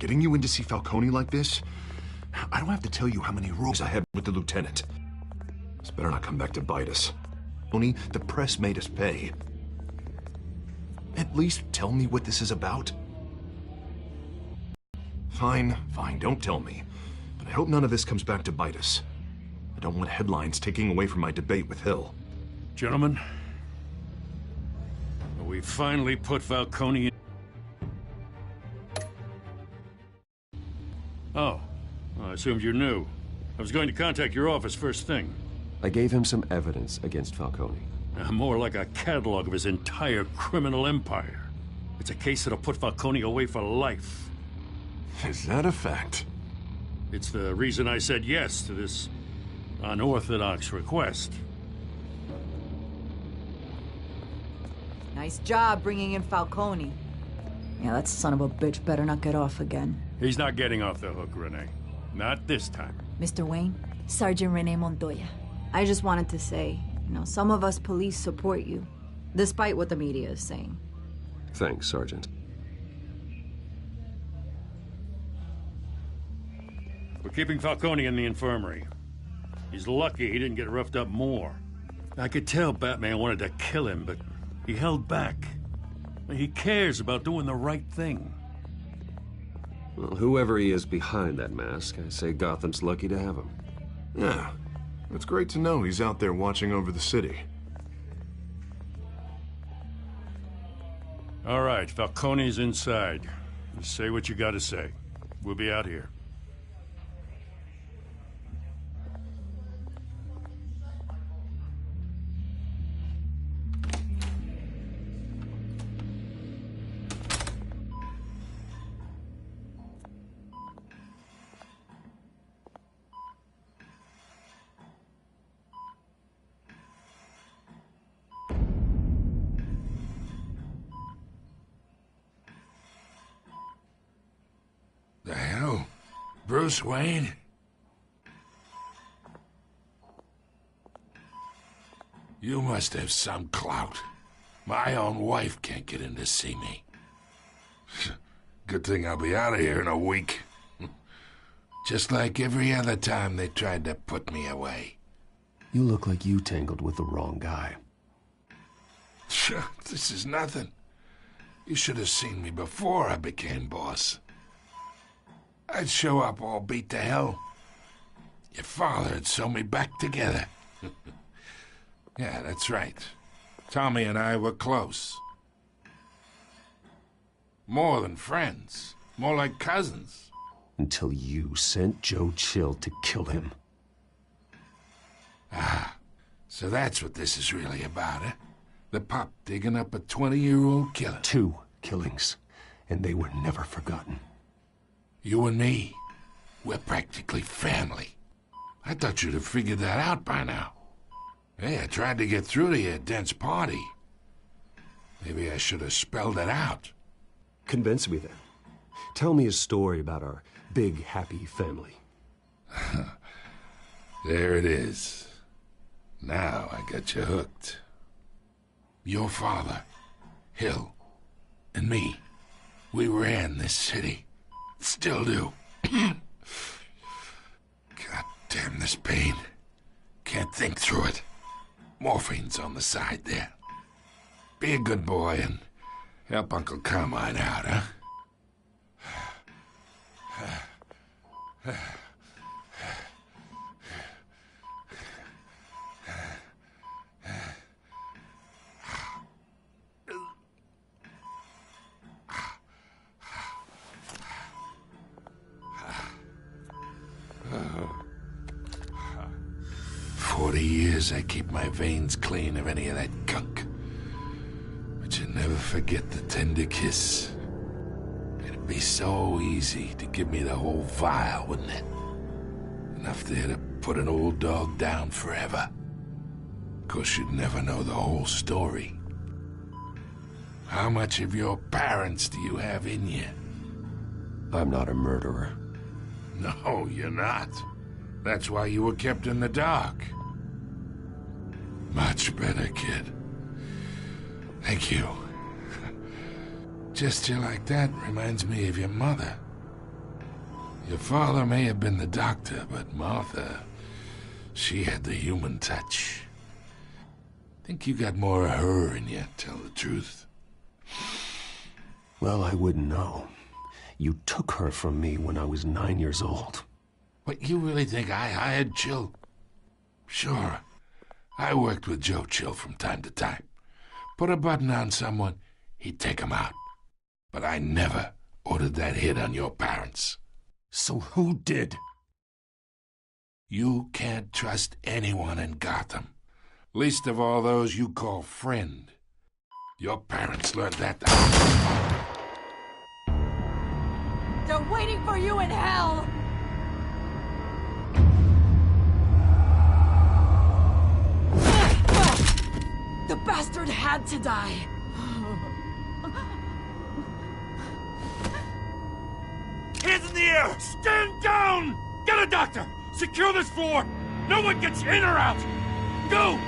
Getting you in to see Falcone like this? I don't have to tell you how many rules I had with the lieutenant. This better not come back to bite us. Only the press made us pay. At least tell me what this is about. Fine, don't tell me. But I hope none of this comes back to bite us. I don't want headlines taking away from my debate with Hill. Gentlemen, we finally put Falcone in. Oh, I assumed you knew. I was going to contact your office first thing. I gave him some evidence against Falcone. More like a catalog of his entire criminal empire. It's a case that'll put Falcone away for life. Is that a fact? It's the reason I said yes to this unorthodox request. Nice job bringing in Falcone. Yeah, that son of a bitch better not get off again. He's not getting off the hook, Renee. Not this time. Mr. Wayne, Sergeant Renee Montoya. I just wanted to say, some of us police support you, despite what the media is saying. Thanks, Sergeant. We're keeping Falcone in the infirmary. He's lucky he didn't get roughed up more. I could tell Batman wanted to kill him, but he held back. He cares about doing the right thing. Well, whoever he is behind that mask, I say Gotham's lucky to have him. Yeah, it's great to know he's out there watching over the city. All right, Falcone's inside. You say what you gotta say. We'll be out here. The hell? Bruce Wayne? You must have some clout. My own wife can't get in to see me. Good thing I'll be out of here in a week. Just like every other time they tried to put me away. You look like you tangled with the wrong guy. This is nothing. You should have seen me before I became boss. I'd show up all beat to hell. Your father'd sew me back together. Yeah, that's right. Tommy and I were close. More than friends. More like cousins. Until you sent Joe Chill to kill him. Ah, so that's what this is really about, eh? The pup digging up a 20-year-old killer. 2 killings, and they were never forgotten. You and me, we're practically family. I thought you'd have figured that out by now. Hey, I tried to get through to your dense party. Maybe I should have spelled it out. Convince me then. Tell me a story about our big, happy family. There it is. Now I got you hooked. Your father, Hill, and me, we ran this city. Still do. God damn this pain. Can't think through it. Morphine's on the side there. Be a good boy and help Uncle Carmine out, huh? I keep my veins clean of any of that gunk. But you never forget the tender kiss. It'd be so easy to give me the whole vial, wouldn't it? Enough there to put an old dog down forever. Of course, you'd never know the whole story. How much of your parents do you have in you? I'm not a murderer. No, you're not. That's why you were kept in the dark. Much better, kid. Thank you. Gesture like that reminds me of your mother. Your father may have been the doctor, but Martha, she had the human touch. Think you got more of her in you, tell the truth. Well, I wouldn't know. You took her from me when I was 9 years old. What, you really think I hired Chill? Sure. I worked with Joe Chill from time to time. Put a button on someone, he'd take him out. But I never ordered that hit on your parents. So who did? You can't trust anyone in Gotham. Least of all those you call friend. Your parents learned that. They're waiting for you in hell! The bastard had to die. Hands in the air! Stand down! Get a doctor! Secure this floor! No one gets in or out! Go!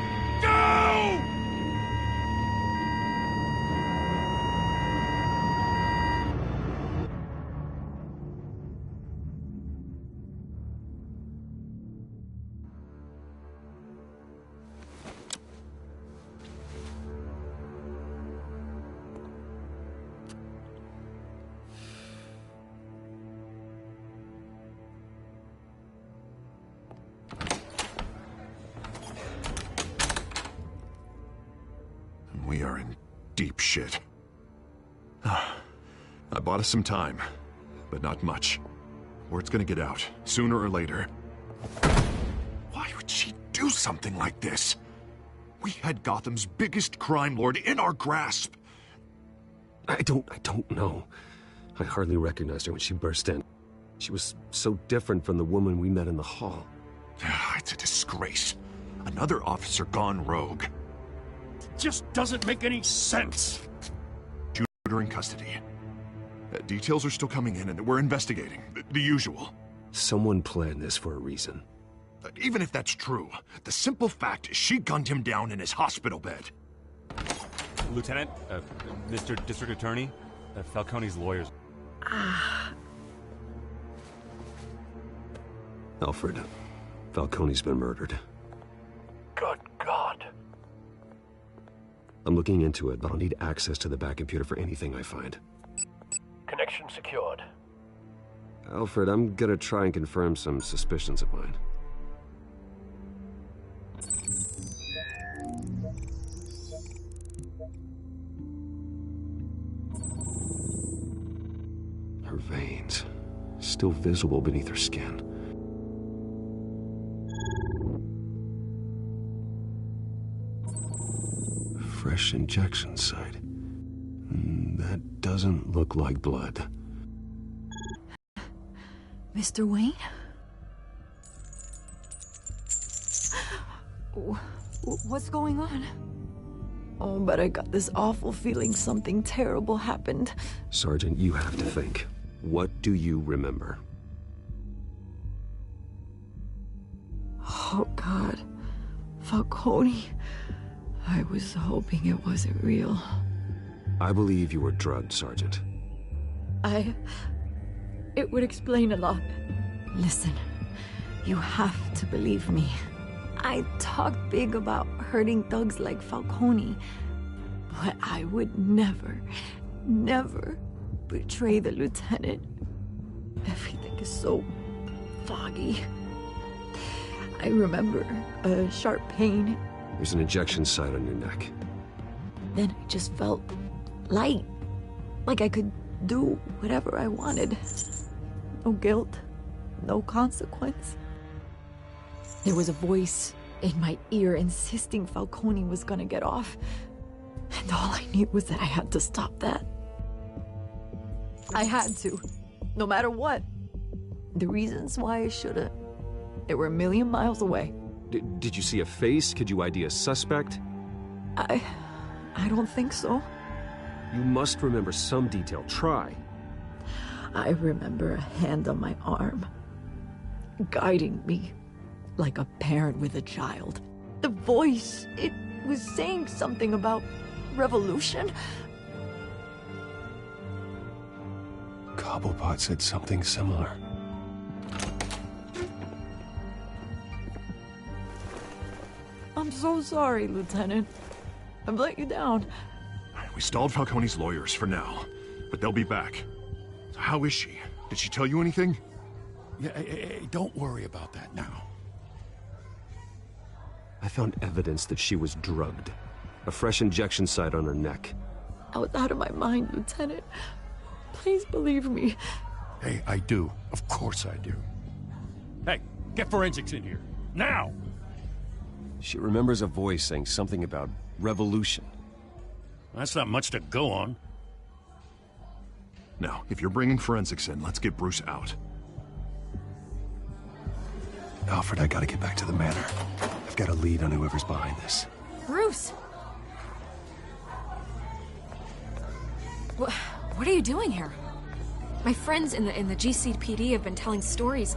Go! We are in deep shit. I bought us some time, but not much. Word's gonna get out, sooner or later. Why would she do something like this? We had Gotham's biggest crime lord in our grasp. I don't know. I hardly recognized her when she burst in. She was so different from the woman we met in the hall. It's a disgrace. Another officer gone rogue. Just doesn't make any sense. Shoot her in custody. Details are still coming in, and we're investigating. The usual. Someone planned this for a reason. Even if that's true, the simple fact is she gunned him down in his hospital bed. Lieutenant, Mr. District Attorney, Falcone's lawyers. Alfred, Falcone's been murdered. Good God. I'm looking into it, but I'll need access to the back computer for anything I find. Connection secured. Alfred, I'm gonna try and confirm some suspicions of mine. Her veins, still visible beneath her skin. Fresh injection site. That doesn't look like blood. Mr. Wayne? What's going on? Oh, but I got this awful feeling something terrible happened. Sergeant, you have to think. What do you remember? Oh, God. Falcone. I was hoping it wasn't real. I believe you were drugged, Sergeant. It would explain a lot. Listen, you have to believe me. I talked big about hurting thugs like Falcone, but I would never, never betray the lieutenant. Everything is so foggy. I remember a sharp pain. There's an injection site on your neck. Then I just felt light, like I could do whatever I wanted. No guilt, no consequence. There was a voice in my ear insisting Falcone was gonna get off. And all I knew was that I had to stop that. I had to, no matter what. The reasons why I should've, they were a million miles away. Did you see a face? Could you ID a suspect? I don't think so. You must remember some detail. Try. I remember a hand on my arm, guiding me like a parent with a child. The voice, it was saying something about revolution. Cobblepot said something similar. so sorry, Lieutenant. I've let you down. We stalled Falcone's lawyers for now, but they'll be back. So how is she? Did she tell you anything? Yeah, hey, don't worry about that now. I found evidence that she was drugged. A fresh injection site on her neck. I was out of my mind, Lieutenant. Please believe me. Hey, I do. Of course I do. Hey, get forensics in here. Now! She remembers a voice saying something about revolution. That's not much to go on. Now, if you're bringing forensics in, let's get Bruce out. Alfred, I gotta get back to the manor. I've got a lead on whoever's behind this. Bruce! What are you doing here? My friends in the GCPD have been telling stories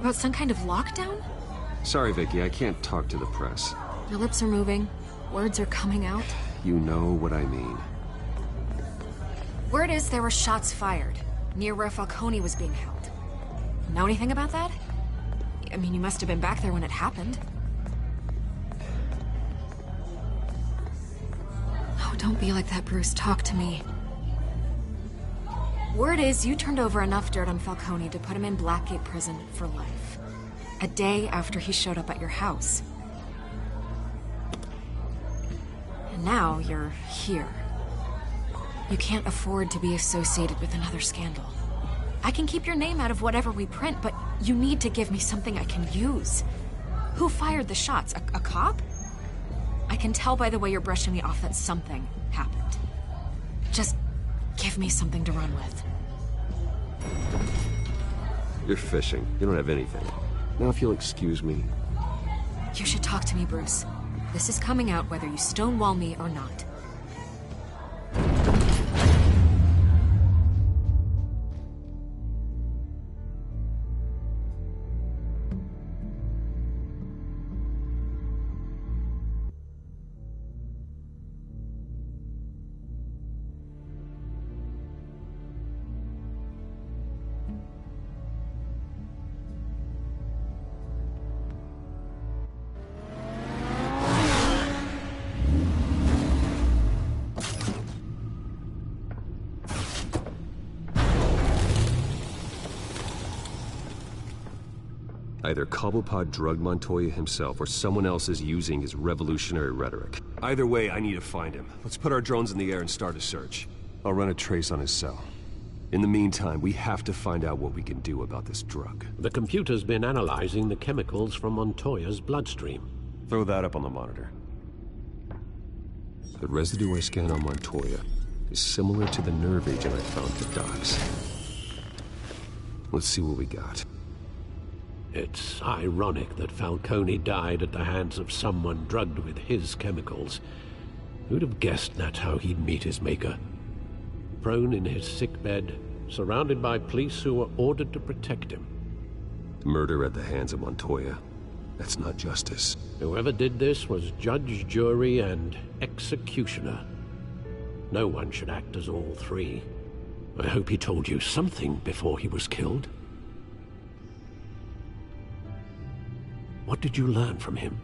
about some kind of lockdown? Sorry, Vicky, I can't talk to the press. Your lips are moving. Words are coming out. You know what I mean. Word is there were shots fired near where Falcone was being held. Know anything about that? I mean, you must have been back there when it happened. Oh, don't be like that, Bruce. Talk to me. Word is you turned over enough dirt on Falcone to put him in Blackgate Prison for life. A day after he showed up at your house. And now you're here. You can't afford to be associated with another scandal. I can keep your name out of whatever we print, but you need to give me something I can use. Who fired the shots? A cop? I can tell by the way you're brushing me off that something happened. Just give me something to run with. You're fishing. You don't have anything. Now if you'll excuse me. You should talk to me, Bruce. This is coming out whether you stonewall me or not. Either Cobblepot drugged Montoya himself, or someone else is using his revolutionary rhetoric. Either way, I need to find him. Let's put our drones in the air and start a search. I'll run a trace on his cell. In the meantime, we have to find out what we can do about this drug. The computer's been analyzing the chemicals from Montoya's bloodstream. Throw that up on the monitor. The residue I scanned on Montoya is similar to the nerve agent I found at the docks. Let's see what we got. It's ironic that Falcone died at the hands of someone drugged with his chemicals. Who'd have guessed that's how he'd meet his maker? Prone in his sickbed, surrounded by police who were ordered to protect him. Murder at the hands of Montoya. That's not justice. Whoever did this was judge, jury, and executioner. No one should act as all three. I hope he told you something before he was killed. What did you learn from him?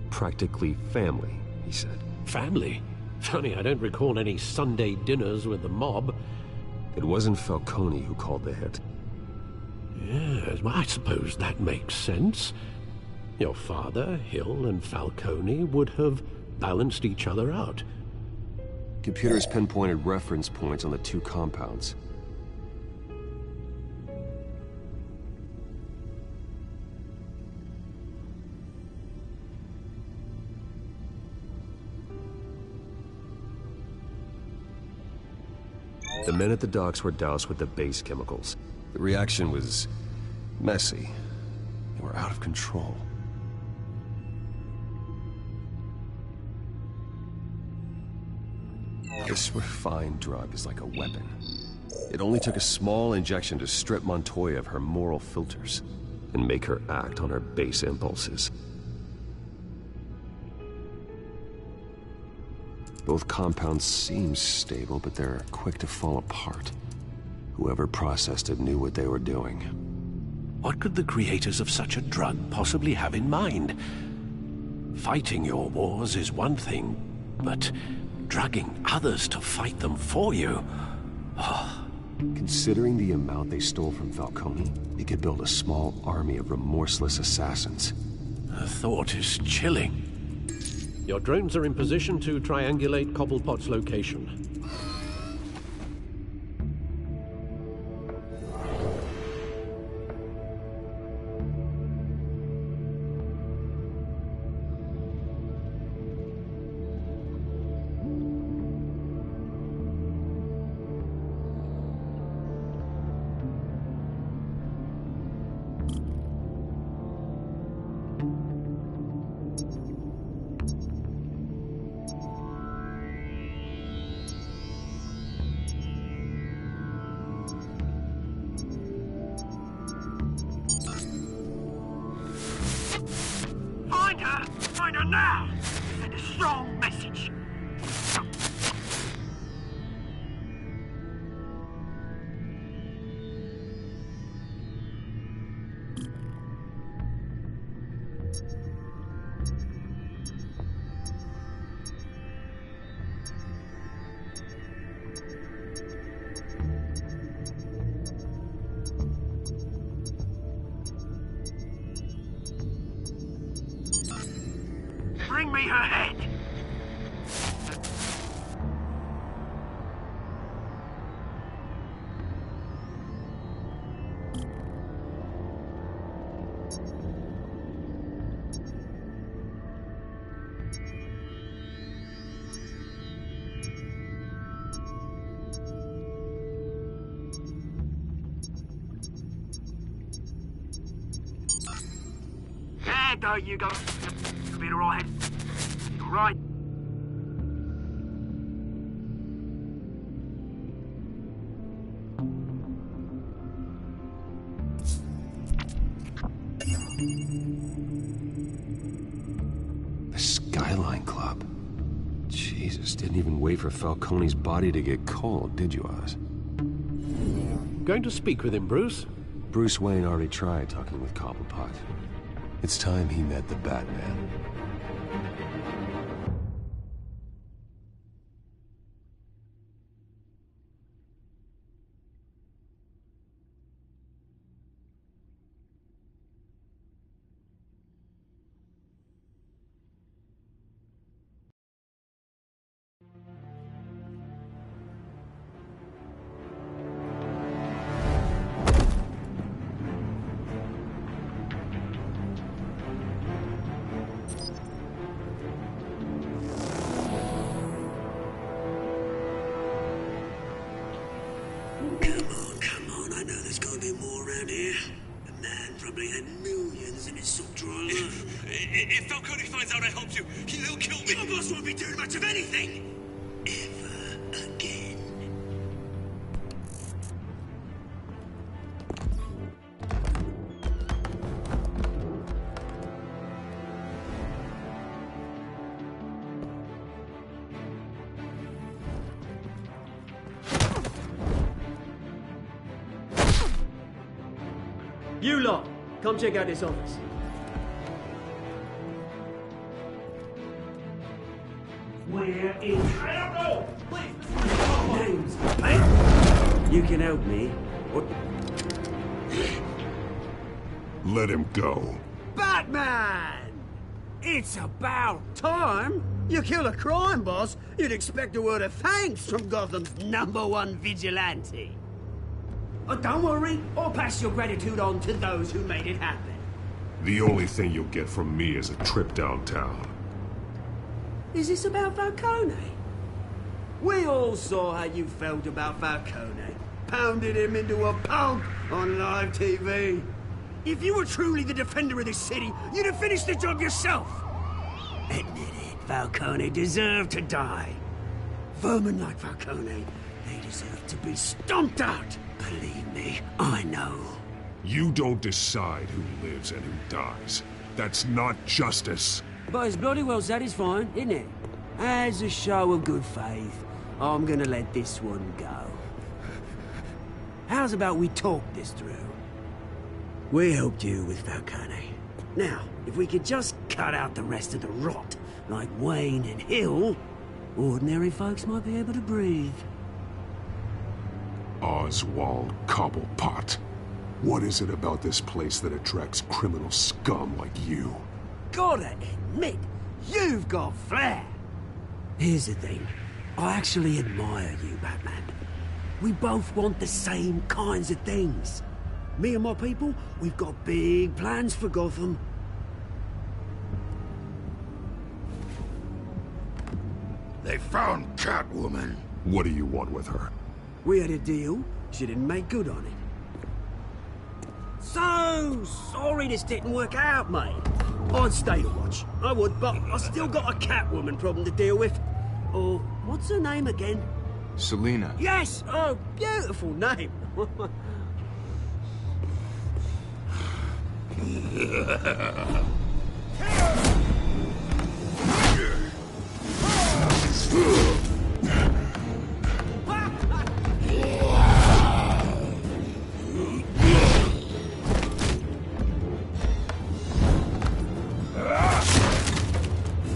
Practically family, he said. Family? Funny, I don't recall any Sunday dinners with the mob. It wasn't Falcone who called the hit. Yes, well, I suppose that makes sense. Your father, Hill, and Falcone would have balanced each other out. Computers pinpointed reference points on the two compounds. The men at the docks were doused with the base chemicals. The reaction was messy. They were out of control. This refined drug is like a weapon. It only took a small injection to strip Montoya of her moral filters and make her act on her base impulses. Both compounds seem stable, but they're quick to fall apart. Whoever processed it knew what they were doing. What could the creators of such a drug possibly have in mind? Fighting your wars is one thing, but drugging others to fight them for you... Considering the amount they stole from Falcone, they could build a small army of remorseless assassins. The thought is chilling. Your drones are in position to triangulate Cobblepot's location. Find her now! Send a strong message. Bring me her head! There go, you go. You'll be alright. Right. The Skyline Club. Jesus, didn't even wait for Falcone's body to get cold, did you, Oz? Going to speak with him, Bruce? Bruce Wayne already tried talking with Cobblepot. It's time he met the Batman. Come on, I know there's gotta be more around here. The man probably had millions in his sock drawer. If Falcone finds out I helped you, he'll kill me. Your boss won't be doing much of anything! Ever again. You lot, come check out this office. Where is... I don't know! Please, names, hey? You can help me. What? Let him go. Batman! It's about time. You kill a crime boss, you'd expect a word of thanks from Gotham's #1 vigilante. Oh, don't worry, I'll pass your gratitude on to those who made it happen. The only thing you'll get from me is a trip downtown. Is this about Falcone? We all saw how you felt about Falcone. Pounded him into a pulp on live TV. If you were truly the defender of this city, you'd have finished the job yourself. Admit it, Falcone deserved to die. Vermin like Falcone, they deserve to be stomped out. Believe me, I know. You don't decide who lives and who dies. That's not justice. But it's bloody well satisfying, isn't it? As a show of good faith, I'm gonna let this one go. How's about we talk this through? We helped you with Falcone. Now, if we could just cut out the rest of the rot, like Wayne and Hill, ordinary folks might be able to breathe. Oswald Cobblepot. What is it about this place that attracts criminal scum like you? Gotta admit, you've got flair. Here's the thing. I actually admire you, Batman. We both want the same kinds of things. Me and my people, we've got big plans for Gotham. They found Catwoman. What do you want with her? We had a deal. She didn't make good on it. So sorry this didn't work out, mate. I'd stay to watch. I would, but I still got a Catwoman problem to deal with. Oh, what's her name again? Selina. Yes! Oh, beautiful name.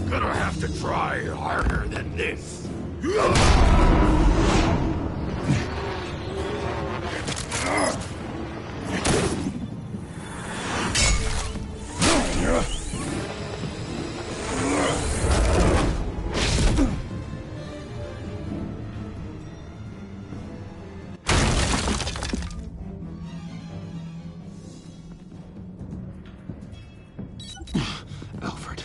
Gonna have to try harder than this. Alfred,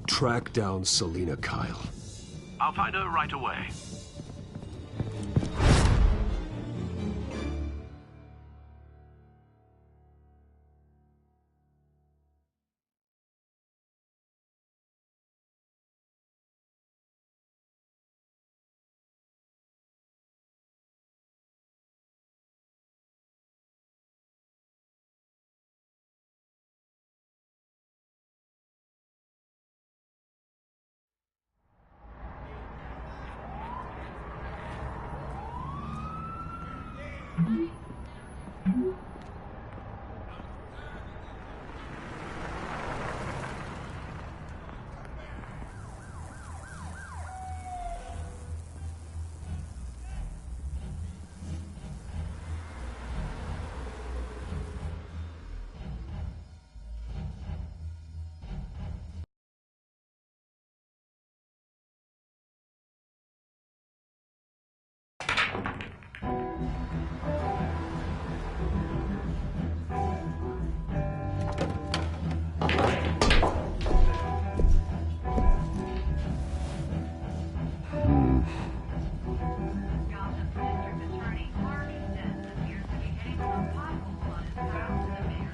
track down Selina Kyle. I'll find her right away.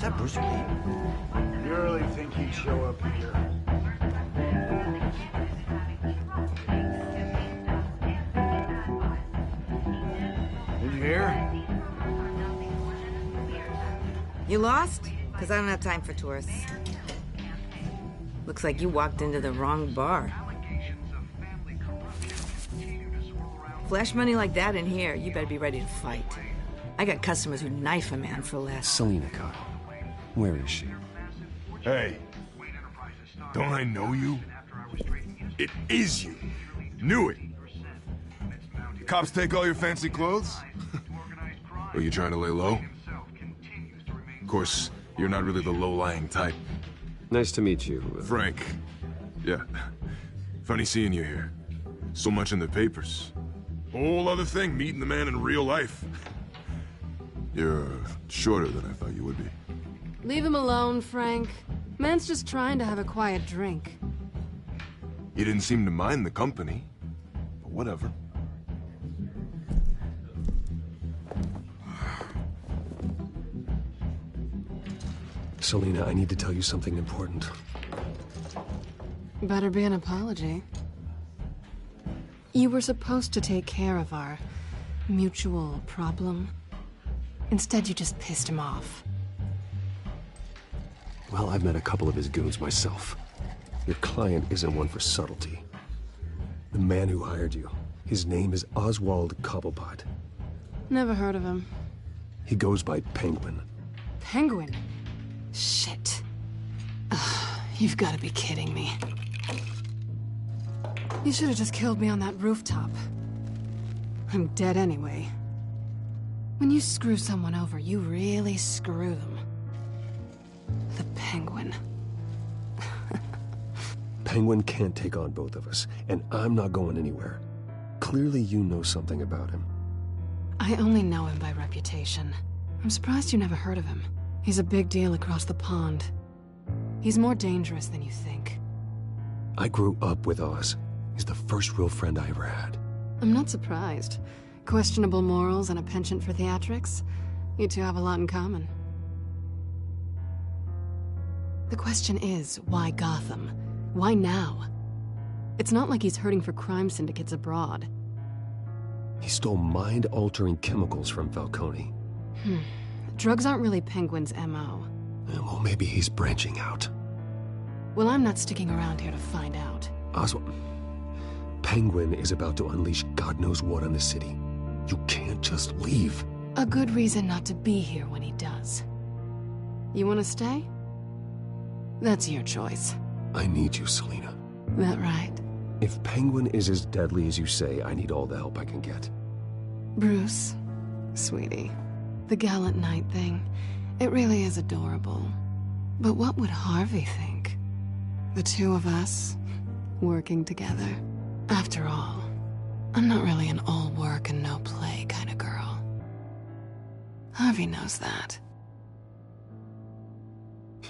Is that Bruce Wayne? You really think he'd show up here? Did you hear? You lost? Because I don't have time for tourists. Looks like you walked into the wrong bar. Flash money like that in here, you better be ready to fight. I got customers who knife a man for less. Selina Kyle. Where is she? Hey, don't I know you? It is you. Knew it. Cops take all your fancy clothes? Are you trying to lay low? Of course, you're not really the low-lying type. Nice to meet you. Frank. Yeah. Funny seeing you here. So much in the papers. Whole other thing, meeting the man in real life. You're shorter than I thought you would be. Leave him alone, Frank. Man's just trying to have a quiet drink. You didn't seem to mind the company. But whatever. Selina, I need to tell you something important. Better be an apology. You were supposed to take care of our mutual problem. Instead, you just pissed him off. Well, I've met a couple of his goons myself. Your client isn't one for subtlety. The man who hired you, his name is Oswald Cobblepot. Never heard of him. He goes by Penguin. Penguin? Shit. Ugh. You've got to be kidding me. You should have just killed me on that rooftop. I'm dead anyway. When you screw someone over, you really screw them. The Penguin. Penguin can't take on both of us, and I'm not going anywhere. Clearly you know something about him. I only know him by reputation. I'm surprised you never heard of him. He's a big deal across the pond. He's more dangerous than you think. I grew up with Oz. He's the first real friend I ever had. I'm not surprised. Questionable morals and a penchant for theatrics. You two have a lot in common. The question is, why Gotham? Why now? It's not like he's hurting for crime syndicates abroad. He stole mind-altering chemicals from Falcone. Drugs aren't really Penguin's MO. Well, maybe he's branching out. Well, I'm not sticking around here to find out. Oswald, Penguin is about to unleash God knows what on the city. You can't just leave. A good reason not to be here when he does. You want to stay? That's your choice. I need you, Selina. That right? If Penguin is as deadly as you say, I need all the help I can get. Bruce, sweetie, the gallant knight thing, it really is adorable. But what would Harvey think? The two of us, working together. After all, I'm not really an all work and no play kind of girl. Harvey knows that.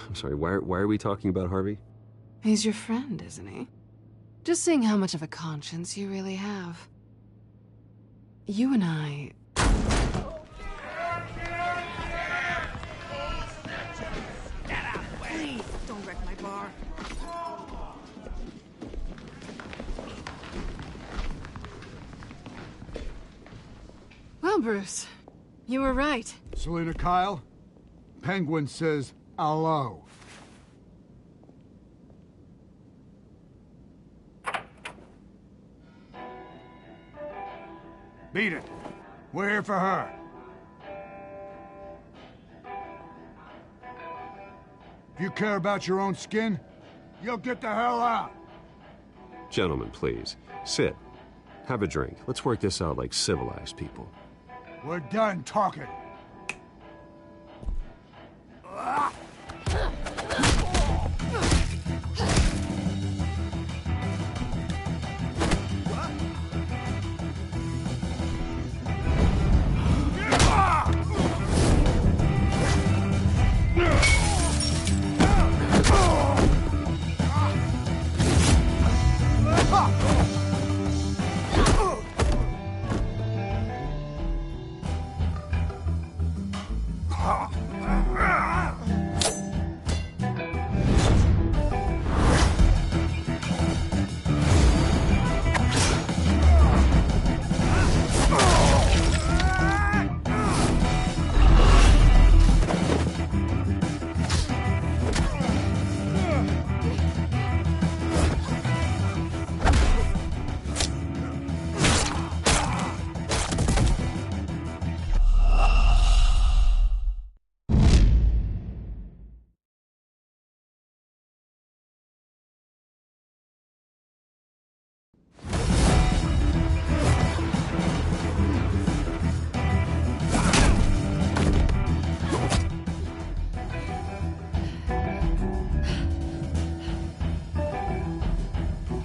I'm sorry, why are we talking about Harvey? He's your friend, isn't he? Just seeing how much of a conscience you really have. You and I... Please, don't wreck my bar. Well, Bruce, you were right. Selina Kyle, Penguin says hello. Beat it. We're here for her. If you care about your own skin, you'll get the hell out. Gentlemen, please. Sit. Have a drink. Let's work this out like civilized people. We're done talking.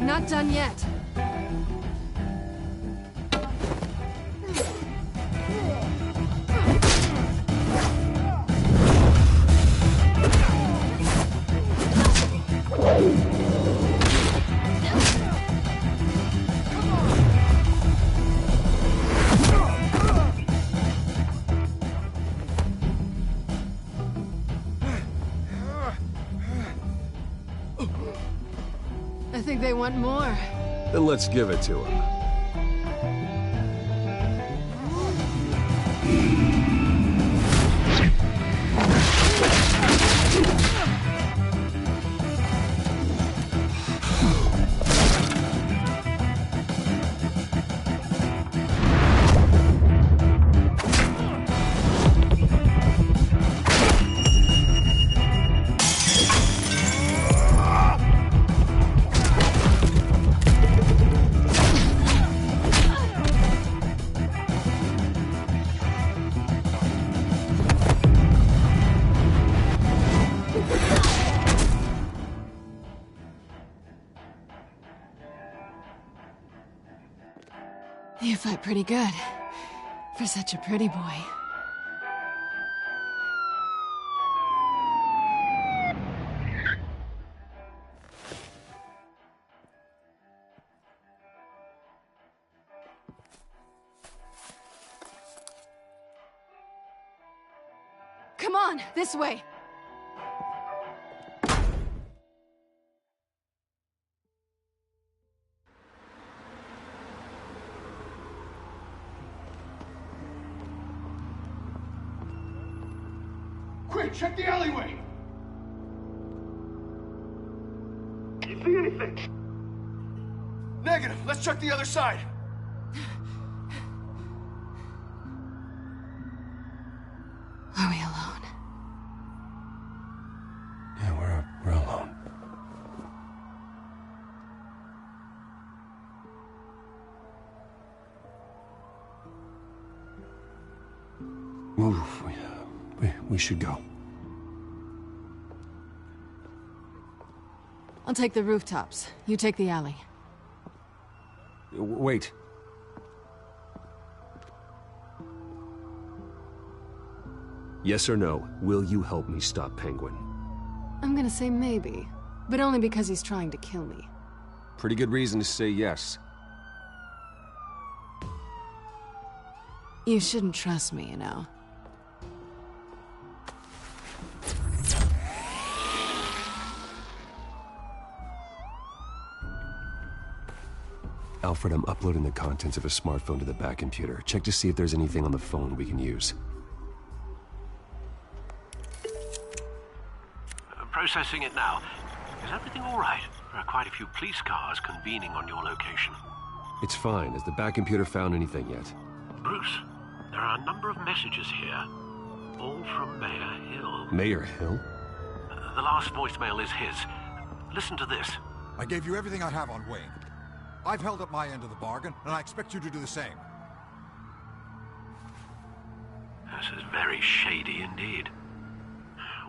Not done yet. I think they want more. Then let's give it to him. You fight pretty good. For such a pretty boy. Come on, this way. Quick, check the alleyway! You see anything? Negative. Let's check the other side. Are we alone? Yeah, we're alone. Move. We should go. I'll take the rooftops. You take the alley. Wait. Yes or no, will you help me stop Penguin? I'm gonna say maybe, but only because he's trying to kill me. Pretty good reason to say yes. You shouldn't trust me, you know. Alfred, I'm uploading the contents of a smartphone to the back computer. Check to see if there's anything on the phone we can use. Processing it now. Is everything all right? There are quite a few police cars convening on your location. It's fine. Has the back computer found anything yet? Bruce, there are a number of messages here. All from Mayor Hill. Mayor Hill? The last voicemail is his. Listen to this. I gave you everything I have on Wayne. I've held up my end of the bargain, and I expect you to do the same. This is very shady indeed.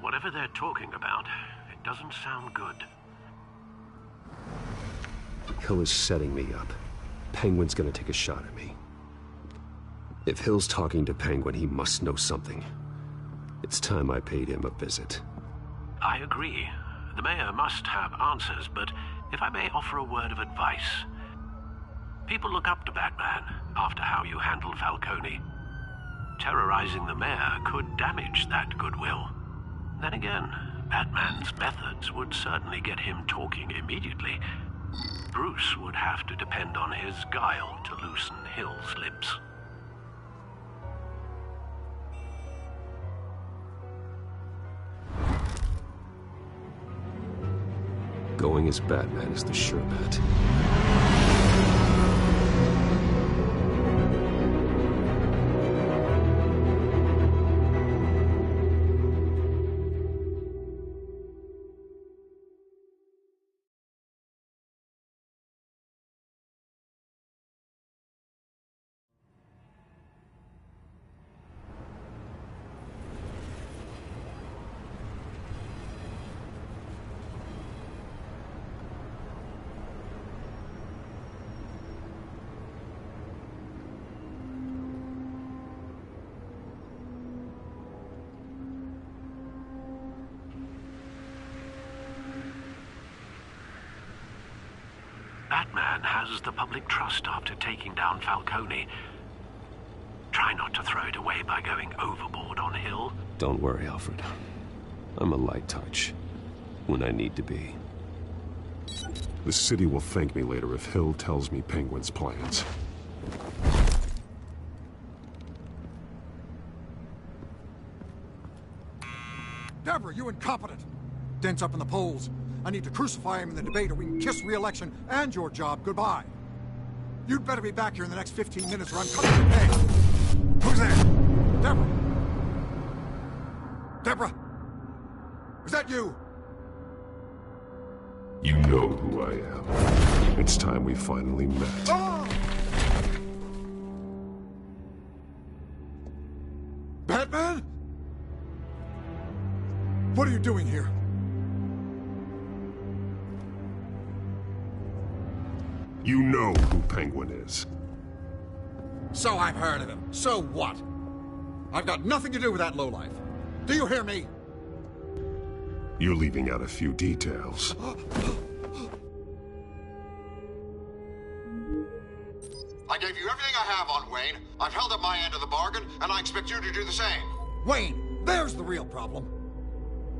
Whatever they're talking about, it doesn't sound good. Hill is setting me up. Penguin's gonna take a shot at me. If Hill's talking to Penguin, he must know something. It's time I paid him a visit. I agree. The mayor must have answers, but if I may offer a word of advice. People look up to Batman after how you handled Falcone. Terrorizing the mayor could damage that goodwill. Then again, Batman's methods would certainly get him talking immediately. Bruce would have to depend on his guile to loosen Hill's lips. Going as Batman is the sure bet. Batman has the public trust after taking down Falcone. Try not to throw it away by going overboard on Hill. Don't worry, Alfred. I'm a light touch. When I need to be. The city will thank me later if Hill tells me Penguin's plans. Deborah, you incompetent! Dent's up in the polls. I need to crucify him in the debate or we can kiss re-election and your job goodbye. You'd better be back here in the next 15 minutes or I'm cutting your pay. Who's there? Deborah? Deborah? Is that you? You know who I am. It's time we finally met. Ah! Batman? What are you doing here? You know who Penguin is. So I've heard of him. So what? I've got nothing to do with that lowlife. Do you hear me? You're leaving out a few details. I gave you everything I have on Wayne. I've held up my end of the bargain, and I expect you to do the same. Wayne, there's the real problem.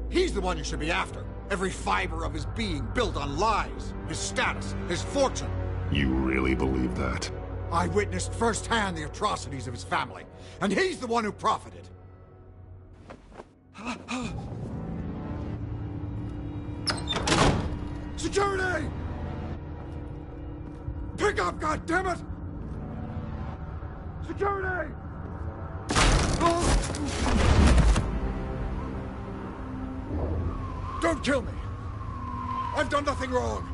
He's the one you should be after. Every fiber of his being built on lies, his status, his fortune. You really believe that? I witnessed firsthand the atrocities of his family, and he's the one who profited. Security! Pick up, goddammit! Security! Don't kill me! I've done nothing wrong!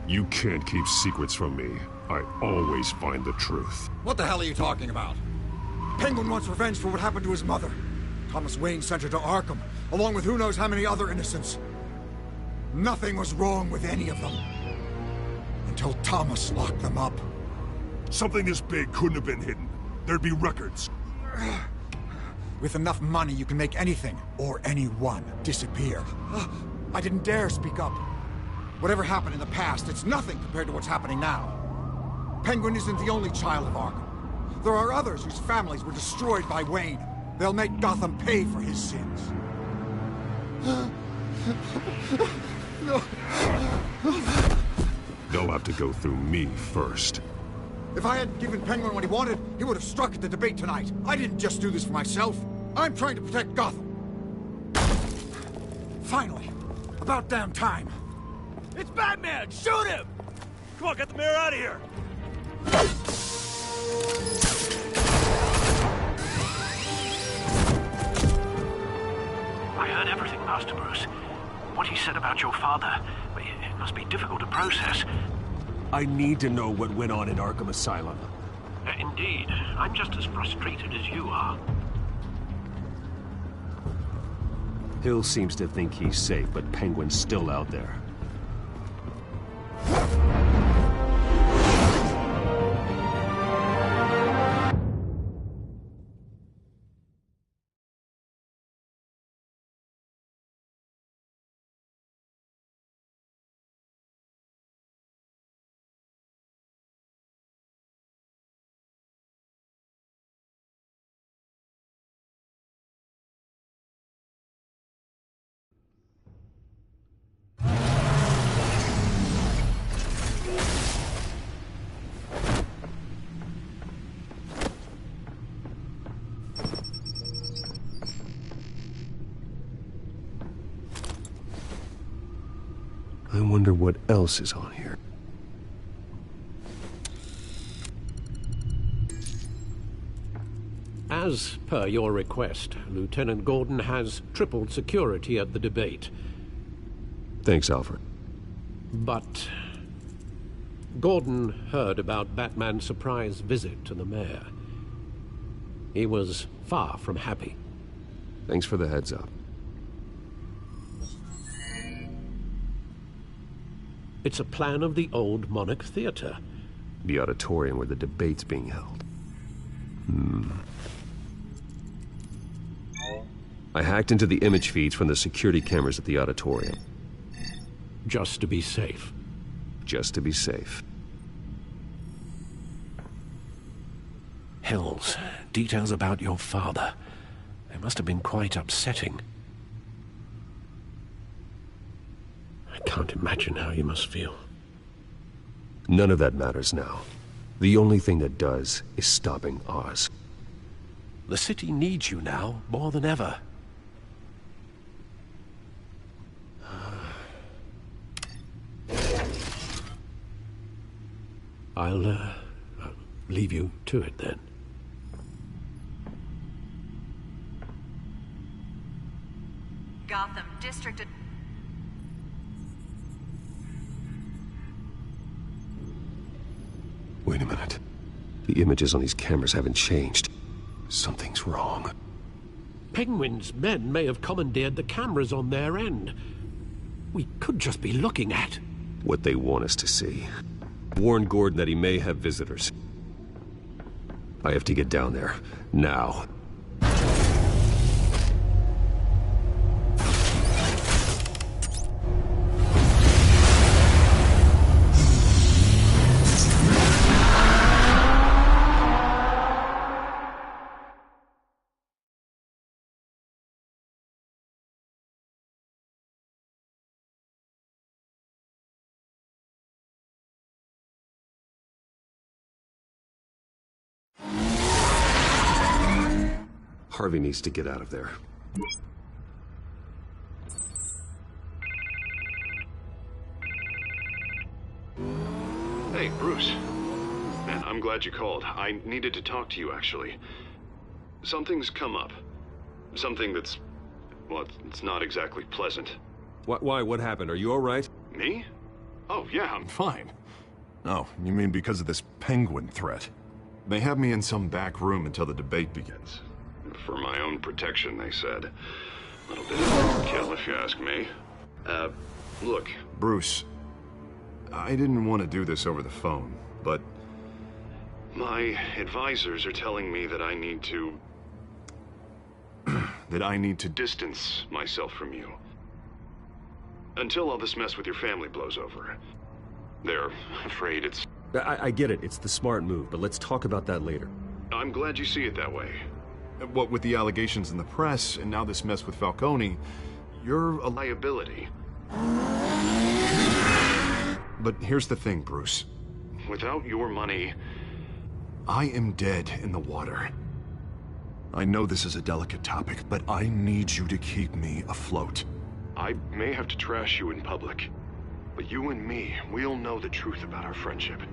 You can't keep secrets from me. I always find the truth. What the hell are you talking about? Penguin wants revenge for what happened to his mother. Thomas Wayne sent her to Arkham, along with who knows how many other innocents. Nothing was wrong with any of them. Until Thomas locked them up. Something this big couldn't have been hidden. There'd be records. With enough money, you can make anything, or anyone, disappear. I didn't dare speak up. Whatever happened in the past, it's nothing compared to what's happening now. Penguin isn't the only child of Arkham. There are others whose families were destroyed by Wayne. They'll make Gotham pay for his sins. No. They'll have to go through me first. If I hadn't given Penguin what he wanted, he would have struck at the debate tonight. I didn't just do this for myself. I'm trying to protect Gotham. Finally. About damn time. It's Batman! Shoot him! Come on, get the mayor out of here! I heard everything, Master Bruce. What he said about your father, it must be difficult to process. I need to know what went on in Arkham Asylum. Indeed. I'm just as frustrated as you are. Hill seems to think he's safe, but Penguin's still out there. I wonder what else is on here. As per your request, Lieutenant Gordon has tripled security at the debate. Thanks, Alfred. But Gordon heard about Batman's surprise visit to the mayor. He was far from happy. Thanks for the heads up. It's a plan of the old Monarch Theater. The auditorium where the debate's being held. I hacked into the image feeds from the security cameras at the auditorium. Just to be safe. Just to be safe. Hills, details about your father. They must have been quite upsetting. I can't imagine how you must feel. None of that matters now. The only thing that does is stopping Oz. The city needs you now, more than ever. I'll leave you to it then. Gotham District... Wait a minute. The images on these cameras haven't changed. Something's wrong. Penguin's men may have commandeered the cameras on their end. We could just be looking at... what they want us to see. Warn Gordon that he may have visitors. I have to get down there. Now. Harvey needs to get out of there. Hey, Bruce. Man, I'm glad you called. I needed to talk to you, actually. Something's come up. Something that's... well, it's not exactly pleasant. Why? What happened? Are you alright? Me? Oh, yeah, I'm fine. Oh, you mean because of this penguin threat? They have me in some back room until the debate begins. For my own protection, they said. A little bit of overkill, if you ask me. Look, Bruce, I didn't want to do this over the phone, but my advisors are telling me that I need to... that I need to distance myself from you. Until all this mess with your family blows over. They're afraid it's... I get it. It's the smart move, but let's talk about that later. I'm glad you see it that way. What with the allegations in the press, and now this mess with Falcone, you're a liability. But here's the thing, Bruce. Without your money, I am dead in the water. I know this is a delicate topic, but I need you to keep me afloat. I may have to trash you in public, but you and me, we'll know the truth about our friendship.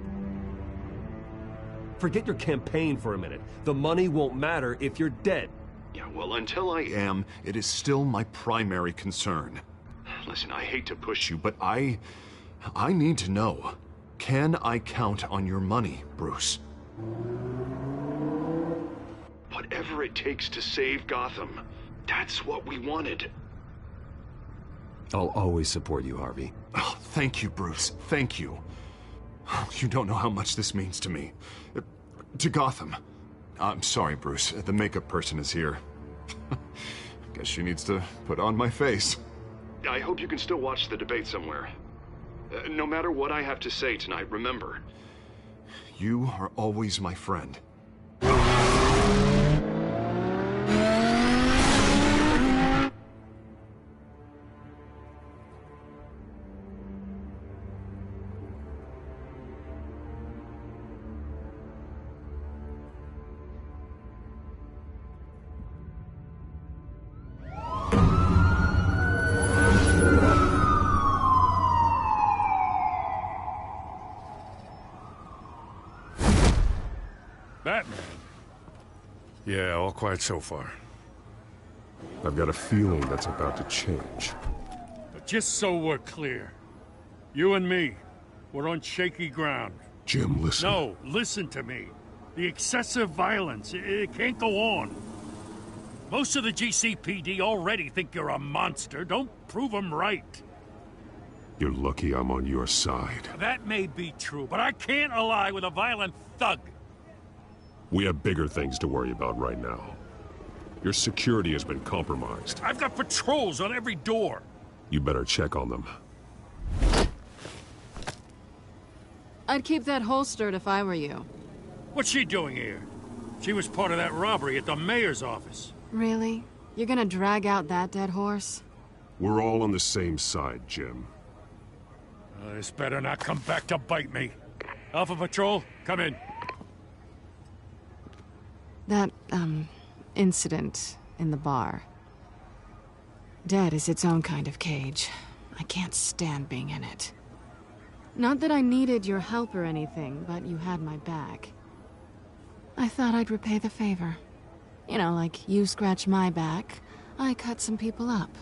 Forget your campaign for a minute. The money won't matter if you're dead. Yeah, well, until I am, it is still my primary concern. Listen, I hate to push you, but I need to know. Can I count on your money, Bruce? Whatever it takes to save Gotham, that's what we wanted. I'll always support you, Harvey. Oh, thank you, Bruce. Thank you. You don't know how much this means to me. To Gotham. I'm sorry, Bruce. The makeup person is here. Guess she needs to put on my face. I hope you can still watch the debate somewhere. No matter what I have to say tonight, remember, you are always my friend. Batman? Yeah, all quiet so far. I've got a feeling that's about to change. But just so we're clear, you and me, we're on shaky ground. Jim, listen. No, listen to me. The excessive violence, it can't go on. Most of the GCPD already think you're a monster. Don't prove them right. You're lucky I'm on your side. That may be true, but I can't ally with a violent thug. We have bigger things to worry about right now. Your security has been compromised. I've got patrols on every door. You better check on them. I'd keep that holstered if I were you. What's she doing here? She was part of that robbery at the mayor's office. Really? You're gonna drag out that dead horse? We're all on the same side, Jim. This better not come back to bite me. Alpha Patrol, come in. That, incident in the bar. Dead is its own kind of cage. I can't stand being in it. Not that I needed your help or anything, but you had my back. I thought I'd repay the favor. You know, like you scratch my back, I cut some people up.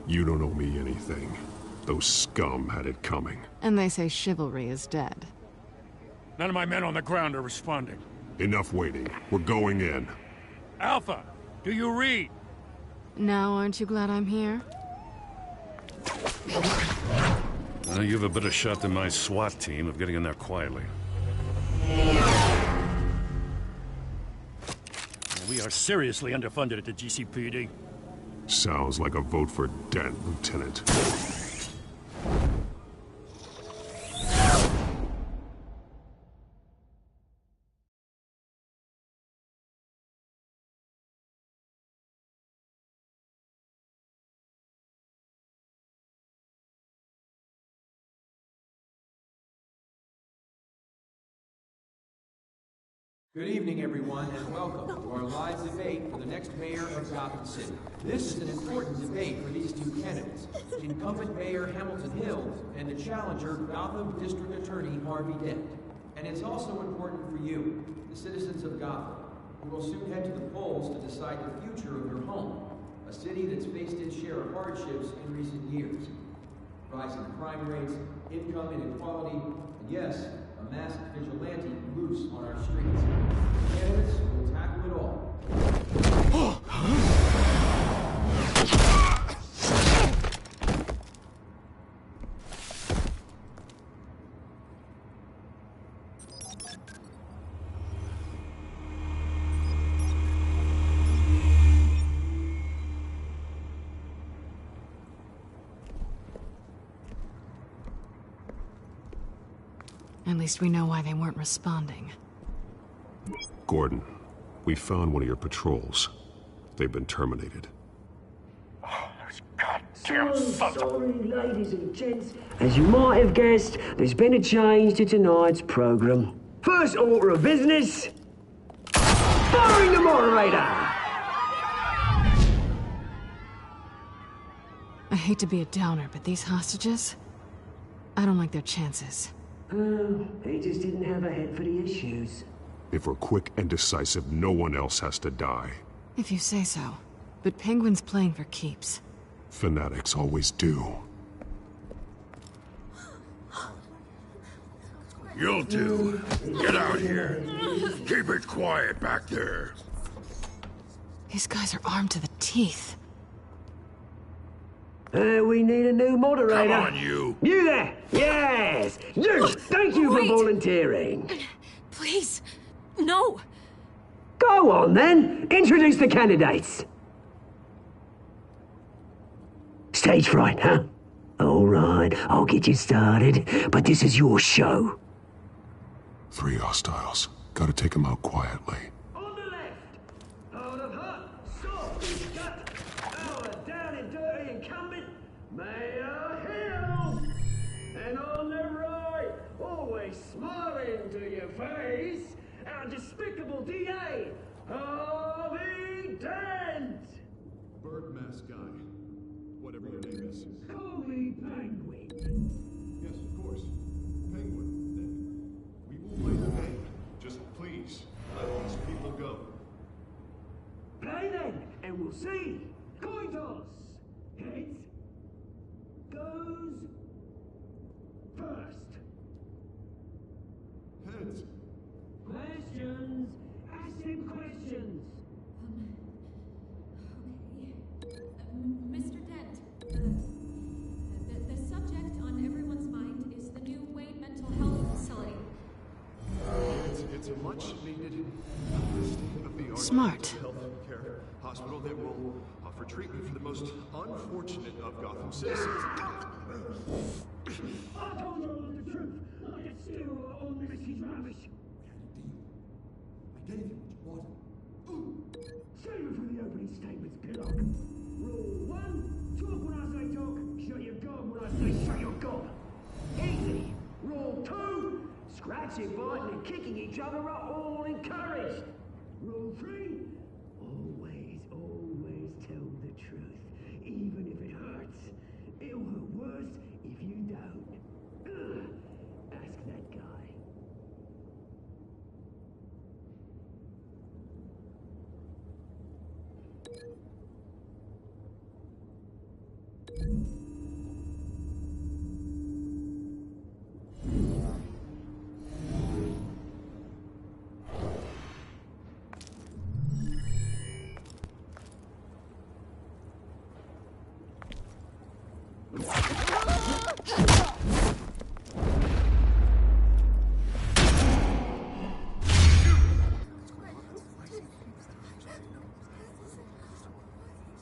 You don't owe me anything. Those scum had it coming. And they say chivalry is dead. None of my men on the ground are responding. Enough waiting. We're going in. Alpha, do you read? Now, aren't you glad I'm here? You have a better shot than my SWAT team of getting in there quietly. We are seriously underfunded at the GCPD. Sounds like a vote for Dent, Lieutenant. Good evening, everyone, and welcome to our live debate for the next mayor of Gotham City. This is an important debate for these two candidates, incumbent Mayor Hamilton Hill and the challenger Gotham District Attorney Harvey Dent. And it's also important for you, the citizens of Gotham, who will soon head to the polls to decide the future of your home, a city that's faced its share of hardships in recent years. Rising crime rates, income inequality, and yes, a masked vigilante loose on our streets. Candidates will tackle it all. At least we know why they weren't responding. Gordon, we found one of your patrols. They've been terminated. Sorry, ladies and gents. As you might have guessed, there's been a change to tonight's program. First order of business, firing the moderator! I hate to be a downer, but these hostages, I don't like their chances. He just didn't have a head for the issues. If we're quick and decisive, no one else has to die. If you say so. But Penguin's playing for keeps. Fanatics always do. You'll do. Get out here. Keep it quiet back there. These guys are armed to the teeth. We need a new moderator. Come on, you. You there! Yes! You! Thank you for volunteering. Please, no. Go on, then. Introduce the candidates. Stage fright, huh? All right, I'll get you started, but this is your show. 3 hostiles. Gotta take them out quietly. On the left, out of hut, sword, gut, our down and dirty incumbent, Mayor Hill. And on the right, always smiling to your face, our despicable DA, Harvey Dent. Bird mask guy. Whatever your name is. Call me Penguin. Yes, of course. Penguin, then. We will play the game. Just please, let these people go. Play then, and we'll see. Coin toss. Heads goes first. Heads. Questions. Ask him questions. Mr. Dent, the subject on everyone's mind is the new Wayne Mental Health Facility. It's a much-needed state-of-the-art Smart. health care hospital that will offer treatment for the most unfortunate of Gotham citizens. I told you all the truth. I can still on Mrs. Ravish. I gave you what you wanted. Save it for the opening statements, Pillock. Rule 1, talk when I say talk, shut your gob when I say shut your gob. Easy. Rule 2, scratching, biting and kicking each other are all encouraged. Rule 3, always tell the truth, even if it hurts. It'll hurt worse if you don't. Ask that guy.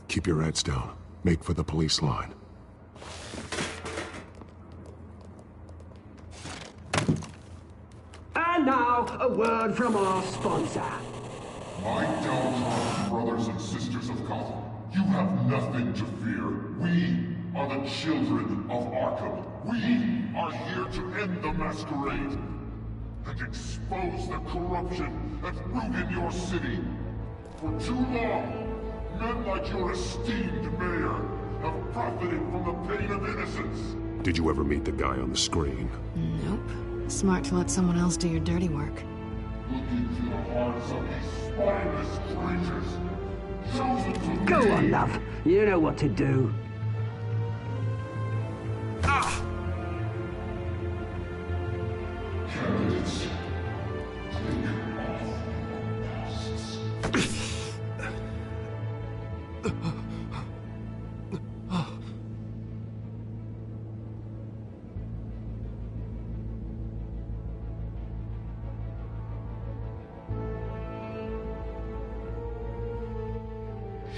Keep your heads down. Make for the police line. And now, a word from our sponsor. My downtrodden brothers and sisters of Gotham, you have nothing to fear. We are the children of Arkham. We are here to end the masquerade and expose the corruption at root in your city. For too long, men like your esteemed mayor have profited from the pain of innocence. Did you ever meet the guy on the screen? Nope. Smart to let someone else do your dirty work. Look into the hearts of these spineless creatures, chosen to Go lead. on, love. You know what to do. Candidates, take off your masks.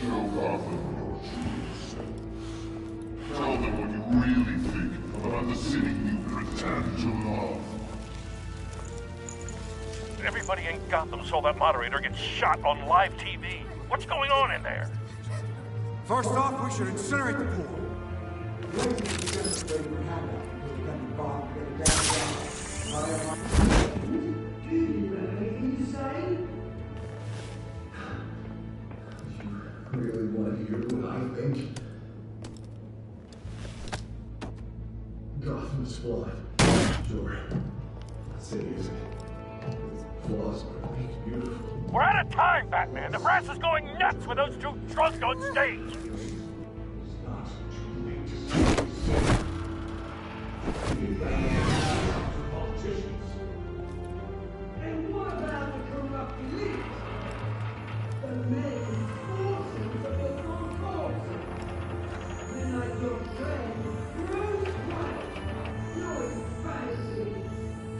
Show Gotham your true self. Tell them what you really think about the city you pretend to love. Everybody in Gotham saw that moderator get shot on live TV. What's going on in there? First off, we should incinerate the pool. Really want to hear what I think? Gotham's flawed. Sure. City isn't. Its flaws are make beautiful. We're out of time, Batman. The press is going nuts with those two drunks on stage. And what about the corrupt elite? The main forces of the concourse? Men like your friend, Bruce Wayne. You're in fantasy.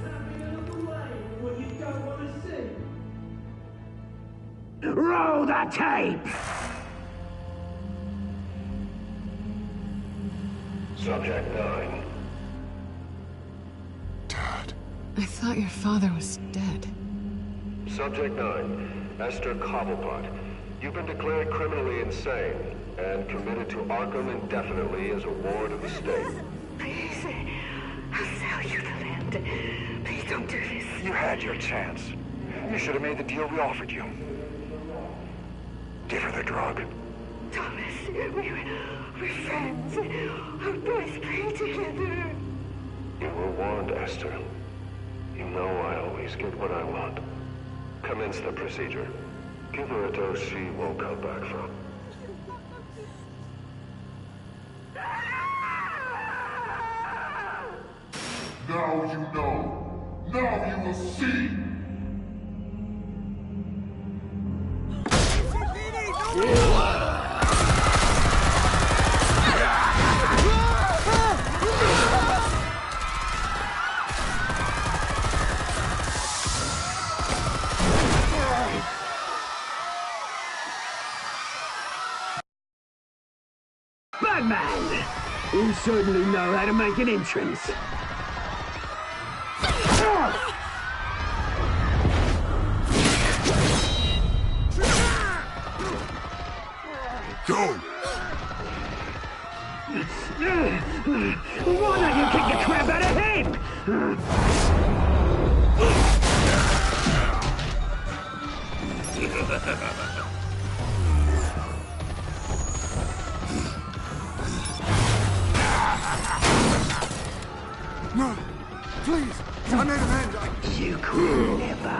Tapping another way what you don't want to see. Roll the tape! Subject 9. I thought your father was dead. Subject 9, Esther Cobblepot. You've been declared criminally insane and committed to Arkham indefinitely as a ward of the state. Please, I'll sell you the land. Please don't do this. You had your chance. You should have made the deal we offered you. Give her the drug. Thomas, we're friends. Our boys play together. You were warned, Esther. You know I always get what I want. Commence the procedure. Give her a dose she won't come back from. Now you know. Now you will see. Batman! You certainly know how to make an entrance. Go! Why don't you kick the crap out of him? No, please, I made amends. You could never.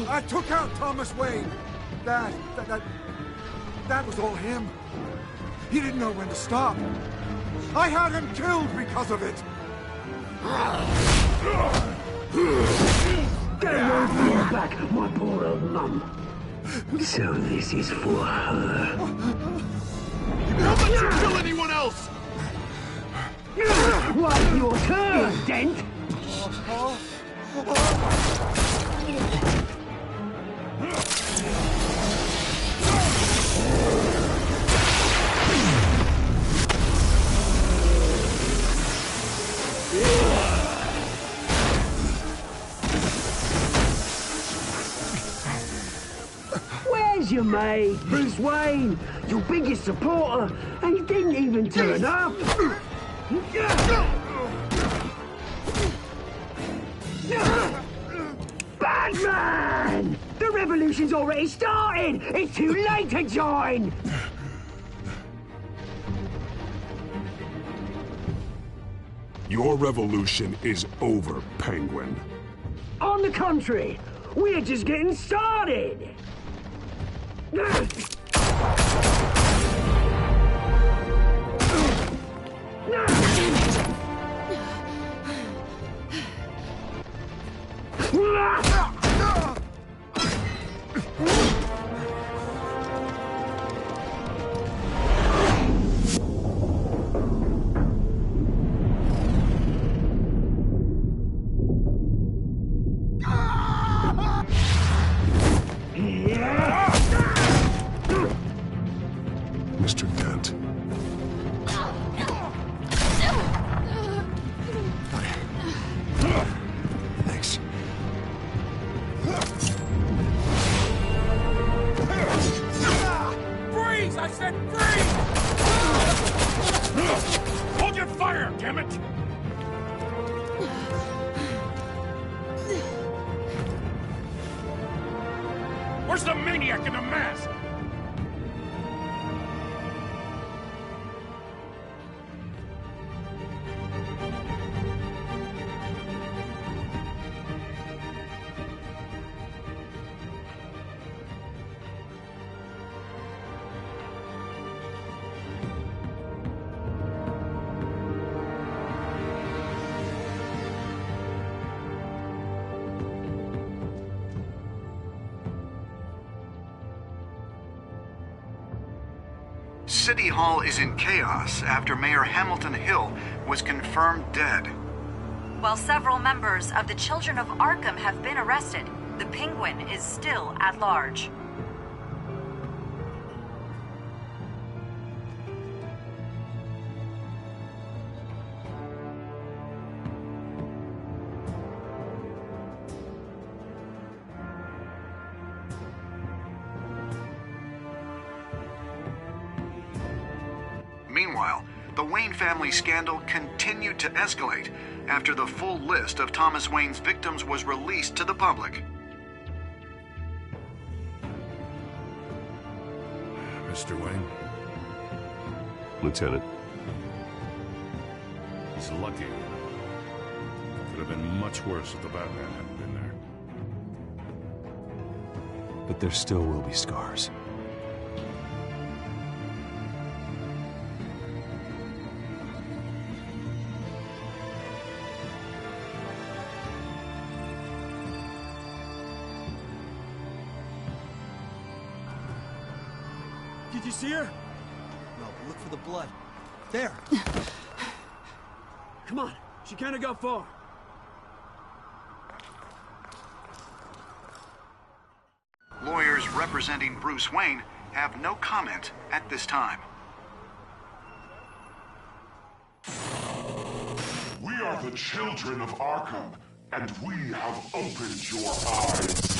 I took out Thomas Wayne. That was all him. He didn't know when to stop. I had him killed because of it. Get away from your back, my poor old mum. So this is for her. Don't let you kill anyone Wait your turn, Dent! Where's your mate, Bruce Wayne? Your biggest supporter, and he didn't even turn up! Batman! The revolution's already started! It's too late to join! Your revolution is over, Penguin. On the contrary, we're just getting started! Mr. Dent. Thanks. Freeze! I said freeze! Hold your fire, damn it! Where's the maniac in the mask? City Hall is in chaos after Mayor Hamilton Hill was confirmed dead. While several members of the Children of Arkham have been arrested, the Penguin is still at large. Meanwhile, the Wayne family scandal continued to escalate after the full list of Thomas Wayne's victims was released to the public. Mr. Wayne? Lieutenant. He's lucky. Could have been much worse if the Batman hadn't been there. But there still will be scars. Did you see her? No, look for the blood. There. Come on, she can't have got far. Lawyers representing Bruce Wayne have no comment at this time. We are the children of Arkham, and we have opened your eyes.